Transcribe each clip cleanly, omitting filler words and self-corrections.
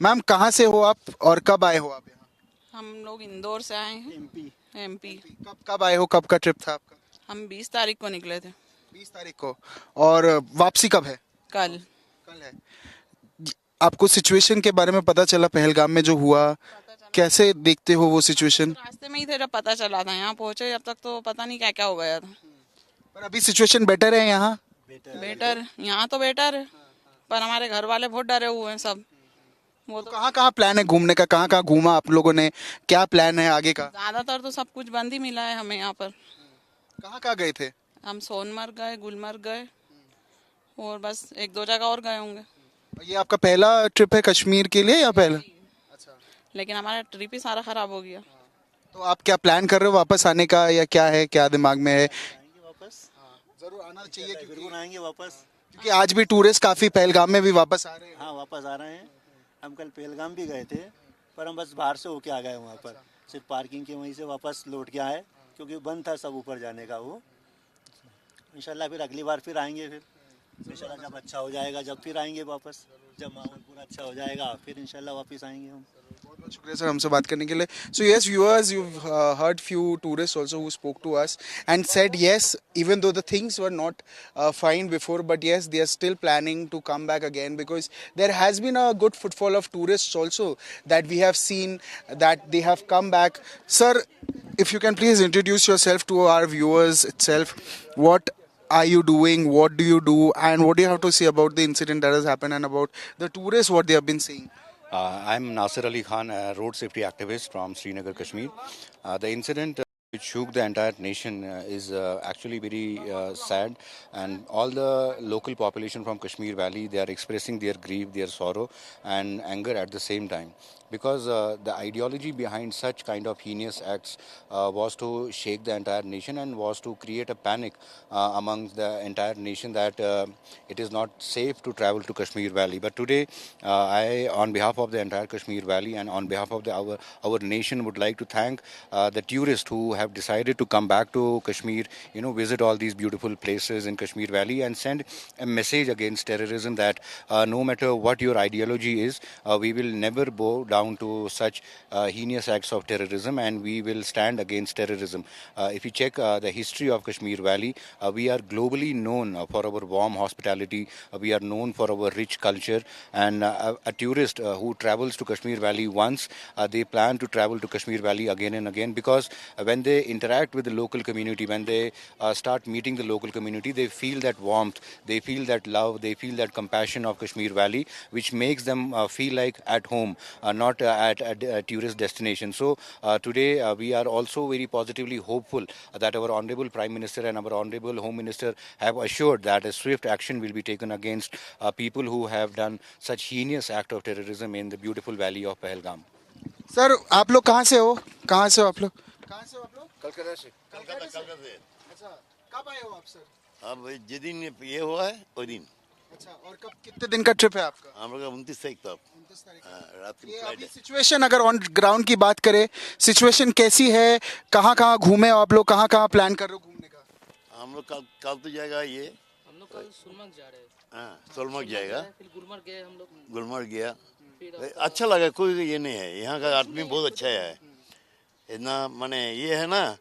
Ma'am कहाँ से हो आप और कब आए हो आप यहाँ? हम लोग इंदौर से आए हैं। एमपी। एमपी। कब कब आए हो, कब का ट्रिप था आपका? हम 20 तारीख को निकले थे। 20 तारीख को। और वापसी कब है? कल। कल है। आपको सिचुएशन के बारे में पता चला पहलगाम में जो हुआ? पता चला। कैसे देखते हो वो हम तो सिचुएशन? रास्ते में ही थे जब पता चला था, यहाँ पहुंचे जब तक तो पता नहीं क्या क्या हो गया था। पर अभी सिचुएशन बेटर है यहाँ? बेटर यहाँ तो बेटर है, पर हमारे घर वाले बहुत डरे हुए हैं सब। वो तो तो कहाँ कहाँ प्लान है घूमने का, कहाँ कहाँ घूमा आप लोगों ने? क्या प्लान है आगे का? ज्यादातर तो सब कुछ बंद ही मिला है हमें यहाँ पर। कहाँ कहाँ गए थे? हम सोनमर्ग गए, गुलमर्ग गए, और बस एक दो जगह और गए होंगे। ये आपका पहला ट्रिप है कश्मीर के लिए या पहला? अच्छा। लेकिन हमारा ट्रिप ही सारा खराब हो गया। तो आप क्या प्लान कर रहे हो वापस आने का, या क्या है, क्या दिमाग में है? आएंगे वापस। जरूर आना चाहिए बिल्कुल आएंगे वापस। क्योंकि आज भी टूरिस्ट काफी पहलगाम में भी वापस आ रहे हैं। हाँ वापस आ रहे हैं। हम कल पहलगाम भी गए थे, पर हम बस बाहर से होके आ गए वहाँ पर। सिर्फ पार्किंग के वहीं से वापस लौट के आए, क्योंकि बंद था सब ऊपर जाने का। वो इंशाल्लाह फिर अगली बार फिर आएंगे। फिर इंशाल्लाह जब अच्छा हो जाएगा जब फिर आएंगे वापस। जब माहौल पूरा अच्छा हो जाएगा फिर इंशाल्लाह वापस आएंगे हम। बहुत बहुत शुक्रिया सर हमसे बात करने के लिए. So yes, viewers, you've heard few tourists also who spoke to us and said yes, even though the things were not fine before, but yes, they are still planning to come back again because there has been a good footfall of tourists also that we have seen that they have come back. Sir, if you can please introduce yourself to our viewers itself. What are you doing? What do you do? And what do you have to say about the incident that has happened and about the tourists, what they have been saying? I'm Nasir Ali Khan, a road safety activist from Srinagar, Kashmir. The incident which shook the entire nation is actually very sad, and all the local population from Kashmir Valley, they are expressing their grief, their sorrow and anger at the same time, because the ideology behind such kind of heinous acts was to shake the entire nation and was to create a panic among the entire nation that it is not safe to travel to Kashmir Valley. But today, I, on behalf of the entire Kashmir Valley and on behalf of our nation, would like to thank the tourists who have decided to come back to Kashmir, visit all these beautiful places in Kashmir Valley and send a message against terrorism that no matter what your ideology is, we will never bow down to such heinous acts of terrorism, and we will stand against terrorism. If you check the history of Kashmir Valley, we are globally known for our warm hospitality. We are known for our rich culture, and a tourist who travels to Kashmir Valley once, they plan to travel to Kashmir Valley again and again, because when they interact with the local community, when they start meeting the local community, they feel that warmth, they feel that love, they feel that compassion of Kashmir Valley, which makes them feel like at home, not at a tourist destination. So today we are also very positively hopeful that our Honorable Prime Minister and our Honorable Home Minister have assured that a swift action will be taken against people who have done such heinous act of terrorism in the beautiful valley of Pahalgam. Sir आप लोग कहाँ से हो? कहाँ से हो आप लोग? कहाँ से हो आप लोग? कलकत्ता से। कलकत्ता से। से। अच्छा, कब आए हो आप सर? अब जिस दिन ये हुआ है वो दिन अच्छा, और कब, कितने दिन का ट्रिप है आपका? हम लोग का 29 तारीख तक 29 तारीख। रात की ये फ्लाइट अभी है। सिचुएशन अगर ऑन ग्राउंड की बात करें, सिचुएशन कैसी है? कहाँ कहाँ घूमे हो आप लोग? कहाँ कहाँ प्लान कर रहे हो घूमने का? हम लोग कल कल तो जाएगा ये। हम लोग कल सोनमर्ग जा रहे हैं। हाँ सोलमर्ग जाएगा। फिर गुलमर्ग गए हम लोग। गुलमर्ग गया, अच्छा लगा, कोई ये नहीं है, यहाँ का आदमी बहुत अच्छा है। इतना माने ये है ना,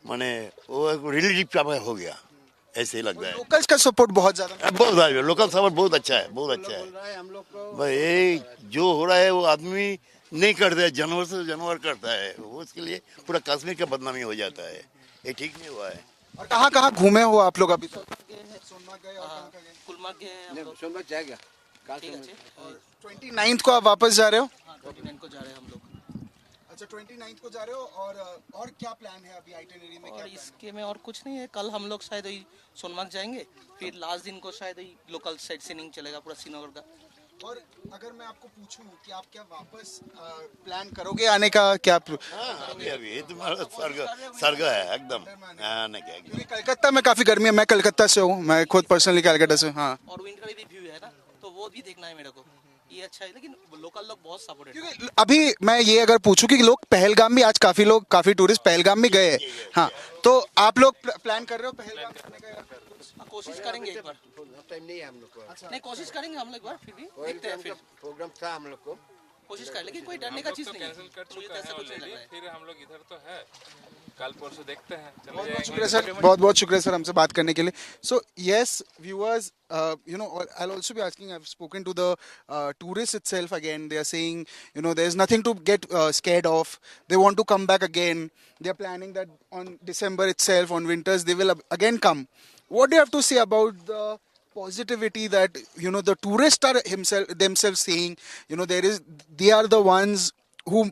माने वो रिलेटिव टाइप हो गया, ऐसे ही लगता है। लोकल्स का सपोर्ट बहुत ज्यादा। बहुत है, लोकल सपोर्ट बहुत अच्छा है, बहुत अच्छा है। भाई ये जो हो रहा है वो आदमी नहीं करता है, जानवर से जानवर करता है, वो उसके लिए पूरा कश्मीर का बदनामी हो जाता है। ये ठीक नहीं हुआ है। और कहाँ कहाँ घूमे हो आप लोग अभी तक? सोनमर्ग गए और कहाँ कहाँ गए? गुलमर्ग गए हैं हम लोग। सोनमर्ग जाएगा ठीक है। और 29 को आप वापस जा रहे हो? हाँ 29 को जा रहे हैं हम लोग। अच्छा, 29 को जा रहे हो। और क्या प्लान है अभी आइटिनरी में? और इसके में और कुछ नहीं है। कल हम लोग शायद वही सोनमर्ग जाएंगे, फिर लास्ट दिन को शायद वही लोकल साइट सीइंग चलेगा पूरा श्रीनगर का। और अगर मैं आपको पूछूं कि आप क्या वापस प्लान करोगे आने का क्या? अभी अभी ये तुम्हारा सर्ग है एकदम। हाँ ना क्या क्योंकि कलकत्ता में काफी गर्मी है, मैं कलकत्ता से हूँ, मैं खुद पर्सनली कलकत्ता से। हाँ, और विंटर का भी व्यू है ना, तो वो भी देखना है मेरे को। ये अच्छा है, लेकिन लोकल लोग बहुत सपोर्टेड है। क्योंकि अभी मैं ये अगर पूछूं कि लोग पहलगाम भी, आज काफी टूरिस्ट पहलगाम भी गए हैं। हाँ, तो आप लोग प्लान कर रहे हो पहलगाम करने का? कोशिश करेंगे एक बार। टाइम नहीं है हम लोग को। नहीं कोशिश करेंगे हम लोग एक बार, फिर भी देखते हैं। फिर प्रोग्राम था हम लोग को, कोशिश कर, लेकिन कोई डरने का चीज नहीं है। कैंसिल कर मुझे चुका तो ऐसा है कुछ नहीं लग ऑलरेडी, रहा है। फिर हम लोग इधर तो है, कल परसों देखते हैं, चले बहुत जाएंगे। शुक्रिया सर, बहुत बहुत शुक्रिया सर हमसे बात करने के लिए. So yes, viewers, you know, I'll also be asking. I've spoken to the tourists itself again. They are saying, you know, there's nothing to get scared of. They want to come back again. They are planning that on December itself, on winters, they will again come. What do you have to say about the positivity that, you know, the tourists are themselves saying, you know, they are the ones who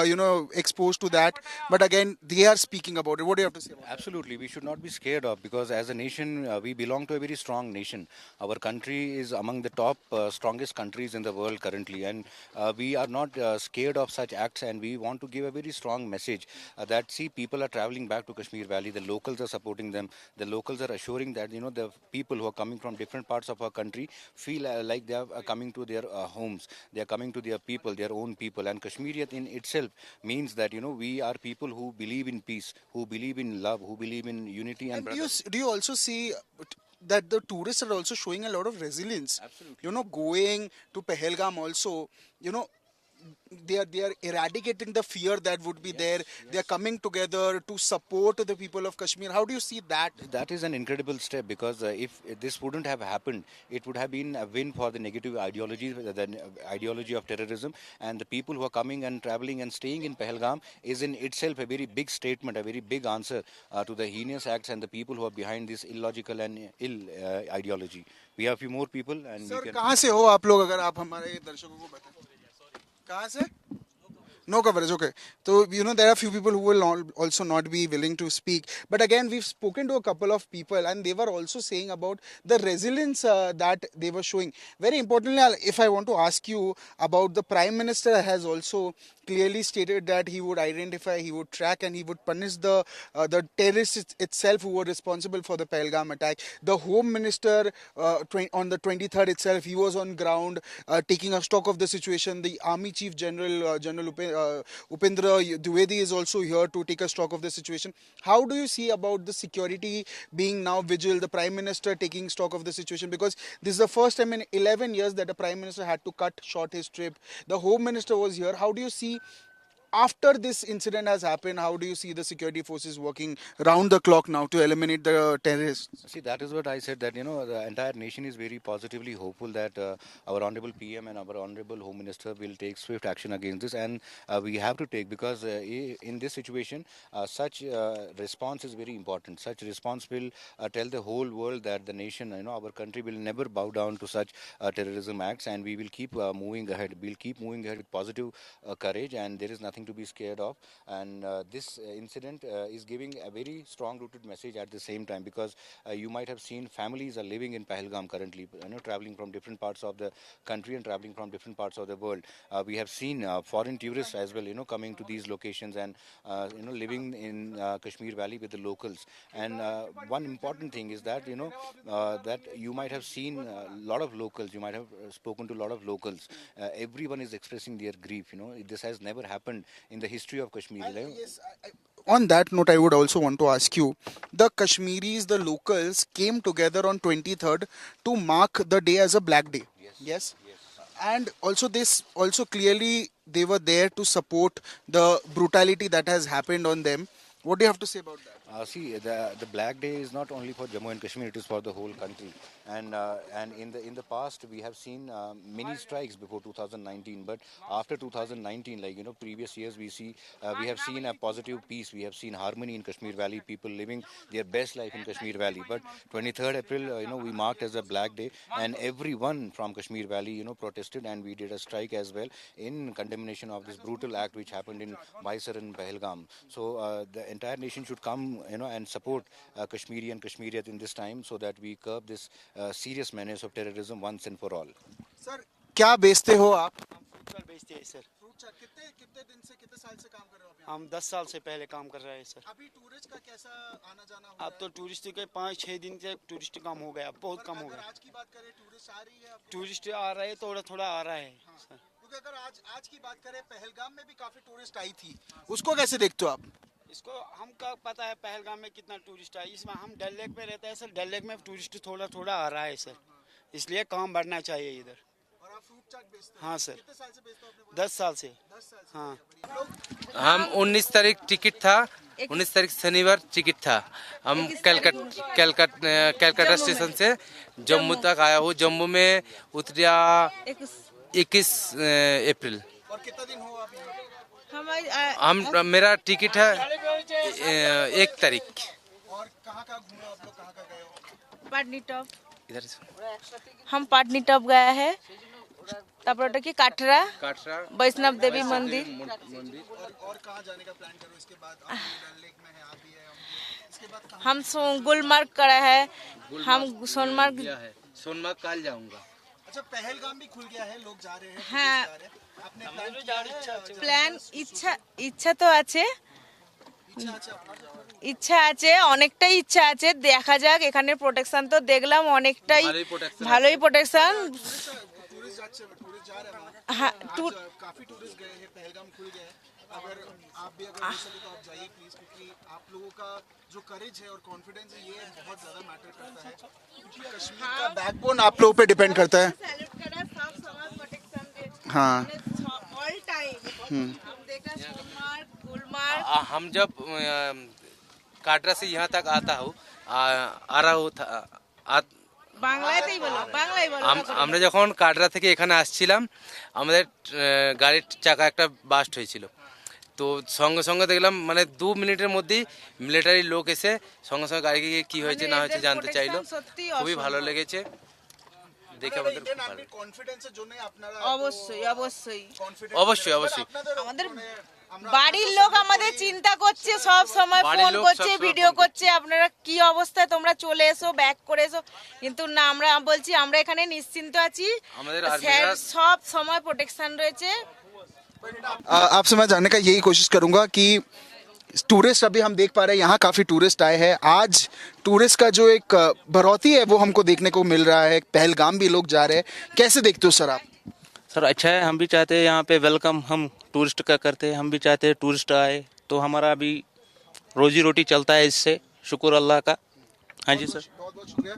you know, exposed to that, but again they are speaking about it. What do you have to say about that? Absolutely, we should not be scared of, because as a nation, we belong to a very strong nation. Our country is among the top strongest countries in the world currently, and we are not scared of such acts. And we want to give a very strong message that, see, people are traveling back to Kashmir Valley. The locals are supporting them. The locals are assuring that, you know, the people who are coming from different parts of our country feel like they are coming to their homes. They are coming to their people, their own people. And Kashmiriyat in itself means that, you know, we are people who believe in peace, who believe in love, who believe in unity and And brotherhood. do you also see that the tourists are also showing a lot of resilience? Absolutely. You know, going to Pahalgam also, you know, they are eradicating the fear that would be there. They are coming together to support the people of Kashmir. How do you see that? That is an incredible step, because if this wouldn't have happened, it would have been a win for the negative ideology, the ideology of terrorism. And the people who are coming and traveling and staying in Pahalgam is in itself a very big statement, a very big answer to the heinous acts and the people who are behind this illogical and ill ideology. We have few more people, and we sir can. कहाँ से हो आप लोग, अगर आप हमारे दर्शकों को बताएं. कहाँ से? No coverage, okay. So, you know, there are few people who will also not be willing to speak. But again, we've spoken to a couple of people and they were also saying about the resilience that they were showing. Very importantly, if I want to ask you about the Prime Minister has also clearly stated that he would identify, he would track and he would punish the terrorists itself who were responsible for the Pahalgam attack. The Home Minister on the 23rd itself, he was on ground taking a stock of the situation. The Army Chief General, Upendra Dwivedi is also here to take a stock of the situation. How do you see about the security being now vigil, the Prime Minister taking stock of the situation? Because this is the first time in 11 years that a Prime Minister had to cut short his trip. The Home Minister was here. How do you see, after this incident has happened, how do you see the security forces working round the clock now to eliminate the terrorists? See, that is what I said, that, you know, the entire nation is very positively hopeful that our Honorable PM and our Honorable Home Minister will take swift action against this. And we have to take, because in this situation, such response is very important. Such response will tell the whole world that the nation, you know, our country will never bow down to such terrorism acts, and we will keep moving ahead. We'll keep moving ahead with positive courage, and there is nothing to be scared of. And this incident is giving a very strong rooted message at the same time, because you might have seen families are living in Pahalgam currently, you know, traveling from different parts of the country and traveling from different parts of the world. We have seen foreign tourists as well, you know, coming to these locations and, you know, living in Kashmir Valley with the locals. And one important thing is that, you know, that you might have seen a lot of locals, you might have spoken to a lot of locals. Everyone is expressing their grief, you know. This has never happened in the history of Kashmir. Yes, on that note, I would also want to ask you, the Kashmiris, the locals came together on 23rd to mark the day as a black day. Yes. And also this, also clearly they were there to support the brutality that has happened on them. What do you have to say about that? See, the Black Day is not only for Jammu and Kashmir; it is for the whole country. And in the past, we have seen many strikes before 2019. But after 2019, like, you know, previous years, we have seen a positive peace. We have seen harmony in Kashmir Valley. People living their best life in Kashmir Valley. But 23rd April, you know, we marked as a Black Day, and everyone from Kashmir Valley, you know, protested, and we did a strike as well in condemnation of this brutal act which happened in Mysore and Pahalgam. So the entire nation should come, you know, and support Kashmiri and Kashmiriyat in this time, so that we curb this serious menace of terrorism once and for all. Sir, क्या बेचते हो आप? Fruit चाट बेचते हैं sir. Fruit चाट कितने दिन से, कितने साल से काम कर रहे हो आप यहाँ? हम 10 साल से पहले काम कर रहे हैं सर। अभी टूरिस्ट का कैसा आना जाना हो अब तो टूरिस्ट के 5-6 दिन से टूरिस्ट कम हो गया, बहुत कम हो अगर गया। आज की बात करें, टूरिस्ट आ रही है अब? टूरिस्ट आ रहे हैं, थोड़ा थोड़ा आ रहा है सर। क्योंकि अगर आज की बात करें, पहलगाम में भी काफी टूरिस्ट आई थी, उसको कैसे देखते हो आप? इसको हमका पता है पहलगाम में कितना टूरिस्ट है। इसमें हम डल लेक पे रहते हैं सर, डल लेक में टूरिस्ट थोड़ा थोड़ा आ रहा है सर, इसलिए काम बढ़ना चाहिए इधर। और आप फ्रूट हाँ सर 10 साल से हाँ हम 19 तारीख टिकट था, 19 तारीख शनिवार टिकट था। हम कलकत्ता स्टेशन से जम्मू तक आया हूँ। जम्मू में उतरा 21 अप्रैल। और कितना दिन हो आप यहाँ? हम मेरा टिकट है 1 तारीख। और कहाँ घूमे आप लोग, कहाँ गए हो? पाटनी टॉप, इधर से हम पाटनी टॉप गया है, तापर ओटा की काटरा, काटरा, वैष्णव देवी मंदिर। और कहाँ जाने का प्लान करो इसके बाद? आप डल लेक में है, आप भी है, इसके बाद कहाँ? हम गुलमर्ग करा है, हम सोनमर्ग। सोनमर्ग कल जाऊंगा। अच्छा, पहलगाम भी खुल गया है, लोग जा रहे हैं, हाँ। जा रहे हैं। आपने प्लान किया है? প্ল্যান ইচ্ছা তো আছে, ইচ্ছা আছে, অনেকটাই ইচ্ছা আছে। দেখা যাক, এখানে প্রোটেকশন তো দেখলাম অনেকটাই ভালোই প্রোটেকশন। टूरिस्ट जा रहे हैं वहाँ। হ্যাঁ, काफी टूरिस्ट गए हैं, पहलगाम खुल गया है। अगर आप भी अगर हो सके तो आप जाइए प्लीज, क्योंकि आप लोगों का जो करेज है और कॉन्फिडेंस है ये बहुत ज्यादा मैटर करता है, क्योंकि कश्मीर का बैकबोन आप लोगों पे डिपेंड करता है। हाँ ऑल टाइम हम देखा सोनमार्ग, गुलमार्ग। हम जब काटरा से यहाँ तक आता हूँ, आ रहा हूँ বাংলাতেই বলো, বাংলায় বলো। আমরা যখন কাটরা থেকে এখানে আসছিলাম, আমাদের গাড়ির চাকা একটা বাস্ট হয়েছিল। তো সঙ্গে সঙ্গে দেখলাম মানে 2 মিনিটের মধ্যেই মিলিটারি লোক এসে সঙ্গে সঙ্গে গাড়িকে কি হয়েছে না হয়েছে জানতে চাইলো। খুবই ভালো লেগেছে দেখে আমাদের খুব ভালো। কনফিডেন্সের জন্য আপনারা অবশ্যই অবশ্যই অবশ্যই অবশ্যই আমাদের বাড়ির লোক আমাদের চিন্তা করছে, সব সময় ফোন করছে, ভিডিও করছে, আপনারা কি অবস্থায়, তোমরা চলে এসো, ব্যাক করে এসো। কিন্তু না, আমরা বলছি আমরা এখানে নিশ্চিন্ত আছি, আমাদের স্যার সব সময় প্রোটেকশন রয়েছে। आपसे मैं जानने का यही कोशिश करूंगा कि टूरिस्ट अभी हम देख पा रहे हैं यहाँ काफी टूरिस्ट आए हैं। आज टूरिस्ट का जो एक बढ़ोतरी है वो हमको देखने को मिल रहा है। पहलगाम भी लोग जा रहे हैं, कैसे देखते हो सर आप? सर अच्छा है, हम भी चाहते हैं यहाँ पे वेलकम हम टूरिस्ट का करते हैं। हम भी चाहते हैं टूरिस्ट आए तो हमारा भी रोजी रोटी चलता है इससे, शुक्र अल्लाह का। हाँ जी सर, बहुत बहुत शुक्रिया।